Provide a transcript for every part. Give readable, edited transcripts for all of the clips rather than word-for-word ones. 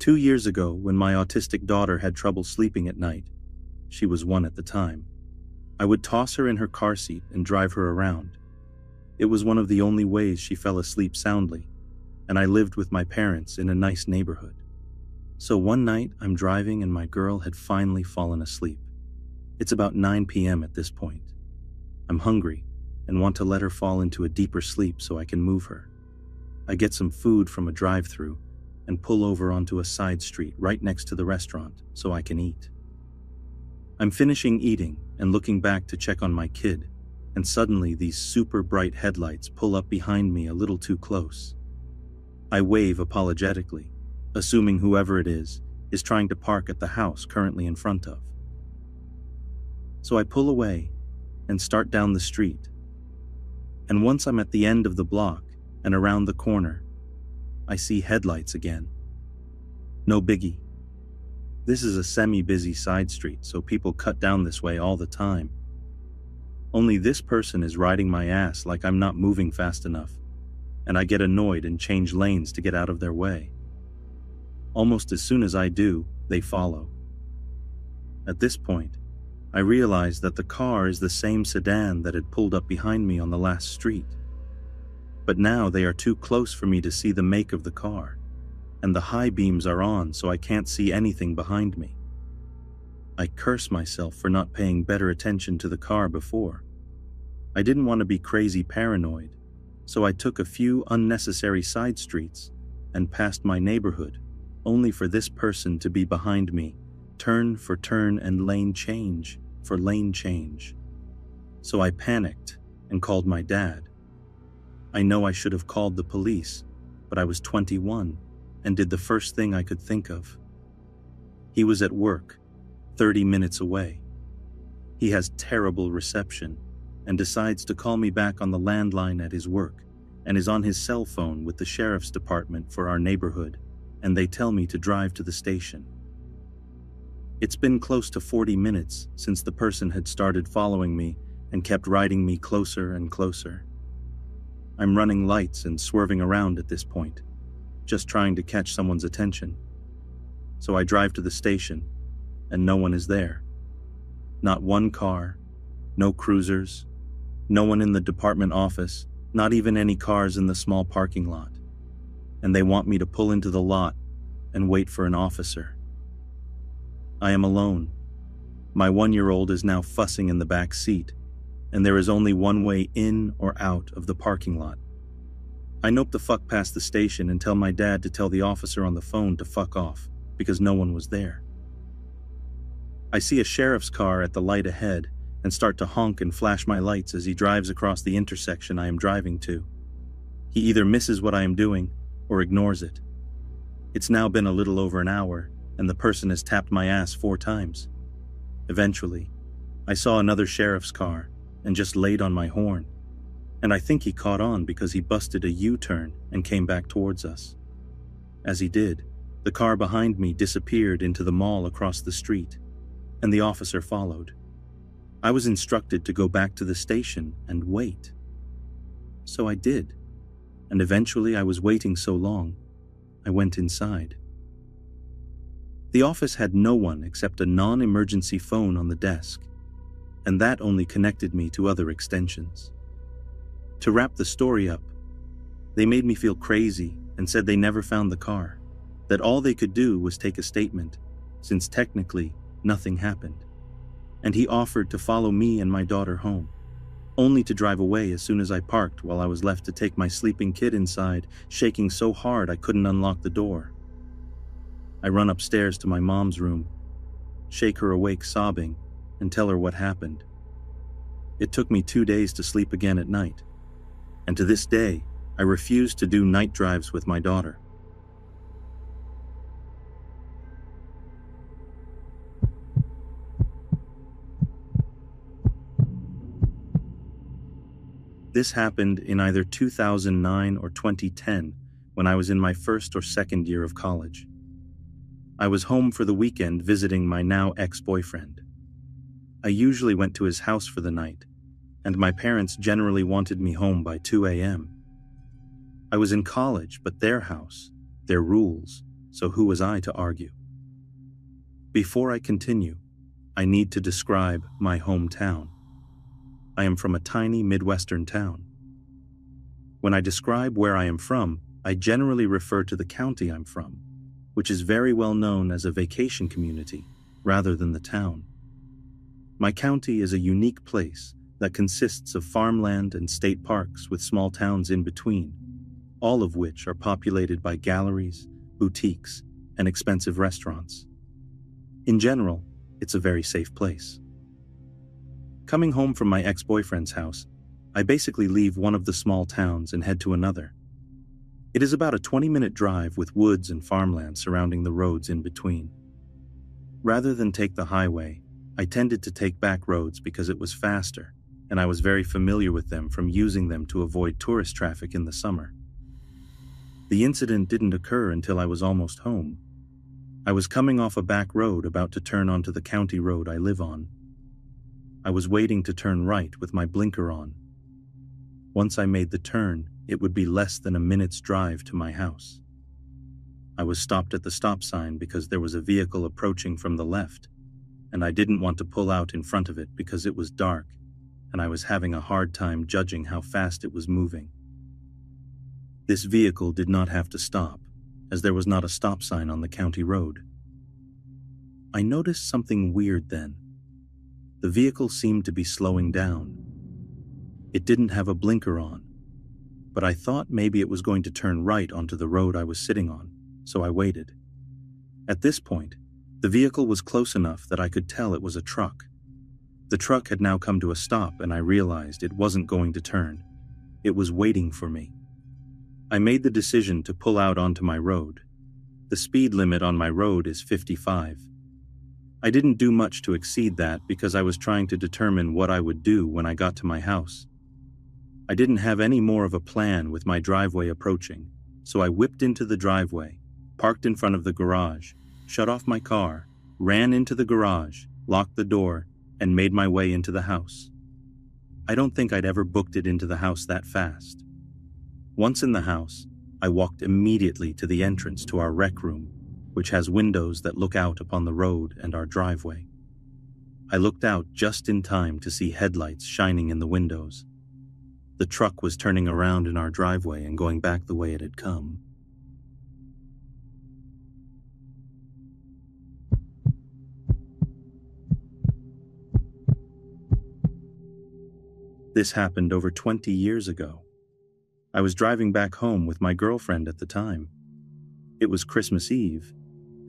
2 years ago, when my autistic daughter had trouble sleeping at night, she was 1 at the time, I would toss her in her car seat and drive her around. It was one of the only ways she fell asleep soundly, and I lived with my parents in a nice neighborhood. So one night I'm driving and my girl had finally fallen asleep. It's about 9 p.m. at this point. I'm hungry and want to let her fall into a deeper sleep so I can move her. I get some food from a drive-thru and pull over onto a side street right next to the restaurant so I can eat. I'm finishing eating and looking back to check on my kid, and suddenly these super bright headlights pull up behind me a little too close. I wave apologetically, assuming whoever it is trying to park at the house currently in front of. So I pull away and start down the street. And once I'm at the end of the block and around the corner, I see headlights again. No biggie. This is a semi-busy side street, so people cut down this way all the time. Only this person is riding my ass like I'm not moving fast enough, and I get annoyed and change lanes to get out of their way. Almost as soon as I do, they follow. At this point, I realize that the car is the same sedan that had pulled up behind me on the last street. But now they are too close for me to see the make of the car, and the high beams are on so I can't see anything behind me. I curse myself for not paying better attention to the car before. I didn't want to be crazy paranoid, so I took a few unnecessary side streets and passed my neighborhood, only for this person to be behind me, turn for turn and lane change for lane change. So I panicked and called my dad. I know I should have called the police, but I was 21 and did the first thing I could think of. He was at work, 30 minutes away. He has terrible reception and decides to call me back on the landline at his work and is on his cell phone with the sheriff's department for our neighborhood, and they tell me to drive to the station. It's been close to 40 minutes since the person had started following me and kept riding me closer and closer. I'm running lights and swerving around at this point, just trying to catch someone's attention. So I drive to the station, and no one is there. Not one car, no cruisers, no one in the department office, not even any cars in the small parking lot. And they want me to pull into the lot and wait for an officer. I am alone. My 1-year-old is now fussing in the back seat, and there is only one way in or out of the parking lot. I nope the fuck past the station and tell my dad to tell the officer on the phone to fuck off, because no one was there. I see a sheriff's car at the light ahead and start to honk and flash my lights as he drives across the intersection I am driving to. He either misses what I am doing or ignores it. It's now been a little over an hour, and the person has tapped my ass 4 times. Eventually, I saw another sheriff's car and just laid on my horn, and I think he caught on because he busted a U-turn and came back towards us. As he did, the car behind me disappeared into the mall across the street, and the officer followed. I was instructed to go back to the station and wait. So I did, and eventually I was waiting so long, I went inside. The office had no one except a non-emergency phone on the desk, and that only connected me to other extensions. To wrap the story up, they made me feel crazy and said they never found the car, that all they could do was take a statement, since technically nothing happened. And he offered to follow me and my daughter home, only to drive away as soon as I parked while I was left to take my sleeping kid inside, shaking so hard I couldn't unlock the door. I run upstairs to my mom's room, shake her awake sobbing, and tell her what happened. It took me 2 days to sleep again at night, and to this day, I refuse to do night drives with my daughter. This happened in either 2009 or 2010 when I was in my first or second year of college. I was home for the weekend visiting my now ex-boyfriend. I usually went to his house for the night, and my parents generally wanted me home by 2 a.m. I was in college, but their house, their rules, so who was I to argue? Before I continue, I need to describe my hometown. I am from a tiny Midwestern town. When I describe where I am from, I generally refer to the county I'm from, which is very well known as a vacation community, rather than the town. My county is a unique place that consists of farmland and state parks with small towns in between, all of which are populated by galleries, boutiques, and expensive restaurants. In general, it's a very safe place. Coming home from my ex-boyfriend's house, I basically leave one of the small towns and head to another. It is about a 20-minute drive with woods and farmland surrounding the roads in between. Rather than take the highway, I tended to take back roads because it was faster, and I was very familiar with them from using them to avoid tourist traffic in the summer. The incident didn't occur until I was almost home. I was coming off a back road about to turn onto the county road I live on. I was waiting to turn right with my blinker on. Once I made the turn, it would be less than a minute's drive to my house. I was stopped at the stop sign because there was a vehicle approaching from the left, and I didn't want to pull out in front of it because it was dark, and I was having a hard time judging how fast it was moving. This vehicle did not have to stop, as there was not a stop sign on the county road. I noticed something weird then. The vehicle seemed to be slowing down. It didn't have a blinker on, but I thought maybe it was going to turn right onto the road I was sitting on, so I waited. At this point, the vehicle was close enough that I could tell it was a truck. The truck had now come to a stop, and I realized it wasn't going to turn. It was waiting for me. I made the decision to pull out onto my road. The speed limit on my road is 55. I didn't do much to exceed that because I was trying to determine what I would do when I got to my house. I didn't have any more of a plan with my driveway approaching, so I whipped into the driveway, parked in front of the garage, shut off my car, ran into the garage, locked the door, and made my way into the house. I don't think I'd ever booked it into the house that fast. Once in the house, I walked immediately to the entrance to our rec room, which has windows that look out upon the road and our driveway. I looked out just in time to see headlights shining in the windows. The truck was turning around in our driveway and going back the way it had come. This happened over 20 years ago. I was driving back home with my girlfriend at the time. It was Christmas Eve,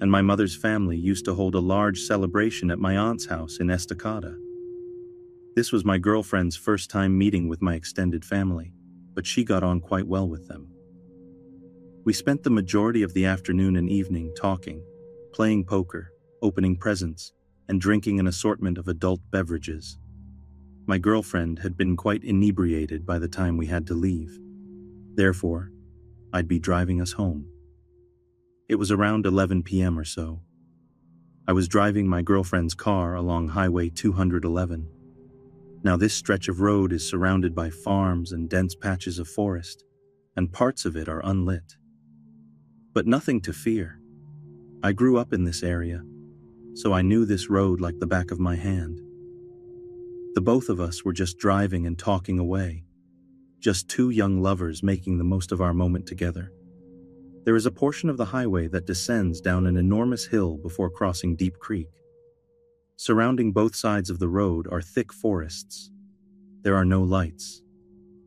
and my mother's family used to hold a large celebration at my aunt's house in Estacada. This was my girlfriend's first time meeting with my extended family, but she got on quite well with them. We spent the majority of the afternoon and evening talking, playing poker, opening presents, and drinking an assortment of adult beverages. My girlfriend had been quite inebriated by the time we had to leave. Therefore, I'd be driving us home. It was around 11 p.m. or so. I was driving my girlfriend's car along Highway 211. Now this stretch of road is surrounded by farms and dense patches of forest, and parts of it are unlit. But nothing to fear. I grew up in this area, so I knew this road like the back of my hand. The both of us were just driving and talking away, just two young lovers making the most of our moment together. There is a portion of the highway that descends down an enormous hill before crossing Deep Creek. Surrounding both sides of the road are thick forests. There are no lights.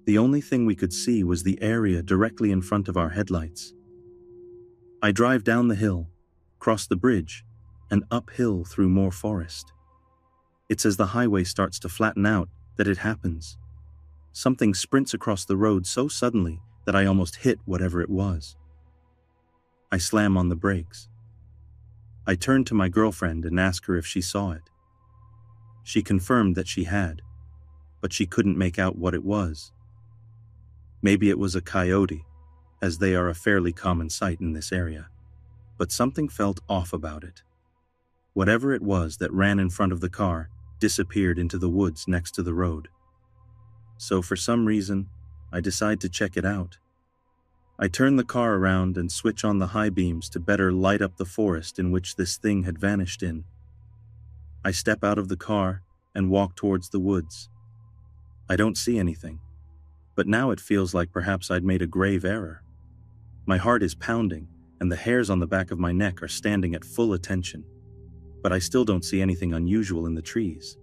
The only thing we could see was the area directly in front of our headlights. I drive down the hill, cross the bridge, and uphill through more forest. It's as the highway starts to flatten out that it happens. Something sprints across the road so suddenly that I almost hit whatever it was. I slam on the brakes. I turn to my girlfriend and ask her if she saw it. She confirmed that she had, but she couldn't make out what it was. Maybe it was a coyote, as they are a fairly common sight in this area, but something felt off about it. Whatever it was that ran in front of the car disappeared into the woods next to the road. So for some reason, I decide to check it out. I turn the car around and switch on the high beams to better light up the forest in which this thing had vanished in. I step out of the car and walk towards the woods. I don't see anything, but now it feels like perhaps I'd made a grave error. My heart is pounding, and the hairs on the back of my neck are standing at full attention, but I still don't see anything unusual in the trees.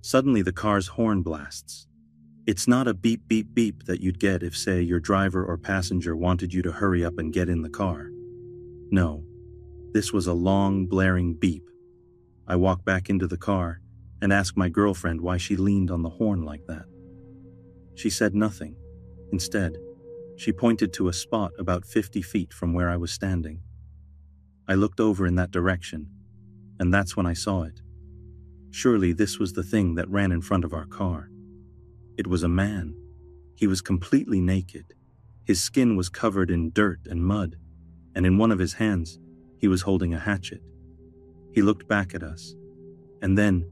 Suddenly the car's horn blasts. It's not a beep beep beep that you'd get if, say, your driver or passenger wanted you to hurry up and get in the car. No, this was a long, blaring beep. I walk back into the car and ask my girlfriend why she leaned on the horn like that. She said nothing. Instead, she pointed to a spot about 50 feet from where I was standing. I looked over in that direction, and that's when I saw it. Surely this was the thing that ran in front of our car. It was a man. He was completely naked. His skin was covered in dirt and mud, and in one of his hands, he was holding a hatchet. He looked back at us, and then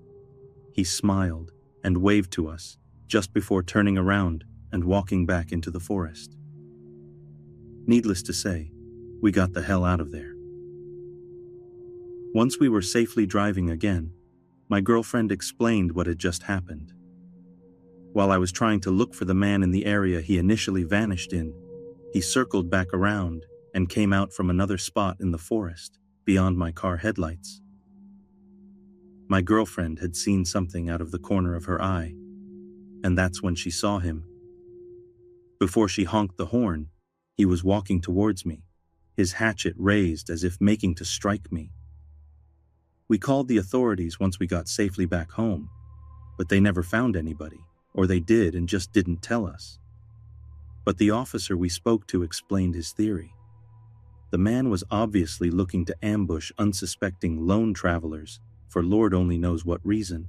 he smiled and waved to us just before turning around and walking back into the forest. Needless to say, we got the hell out of there. Once we were safely driving again, my girlfriend explained what had just happened. While I was trying to look for the man in the area he initially vanished in, he circled back around and came out from another spot in the forest, beyond my car headlights. My girlfriend had seen something out of the corner of her eye, and that's when she saw him. Before she honked the horn, he was walking towards me, his hatchet raised as if making to strike me. We called the authorities once we got safely back home, but they never found anybody, or they did and just didn't tell us. But the officer we spoke to explained his theory. The man was obviously looking to ambush unsuspecting lone travelers for Lord only knows what reason.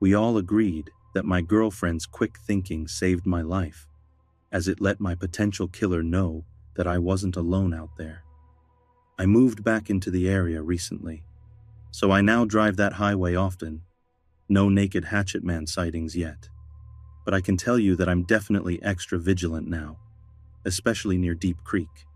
We all agreed that my girlfriend's quick thinking saved my life, as it let my potential killer know that I wasn't alone out there. I moved back into the area recently, so I now drive that highway often. No naked hatchet man sightings yet, but I can tell you that I'm definitely extra vigilant now, especially near Deep Creek.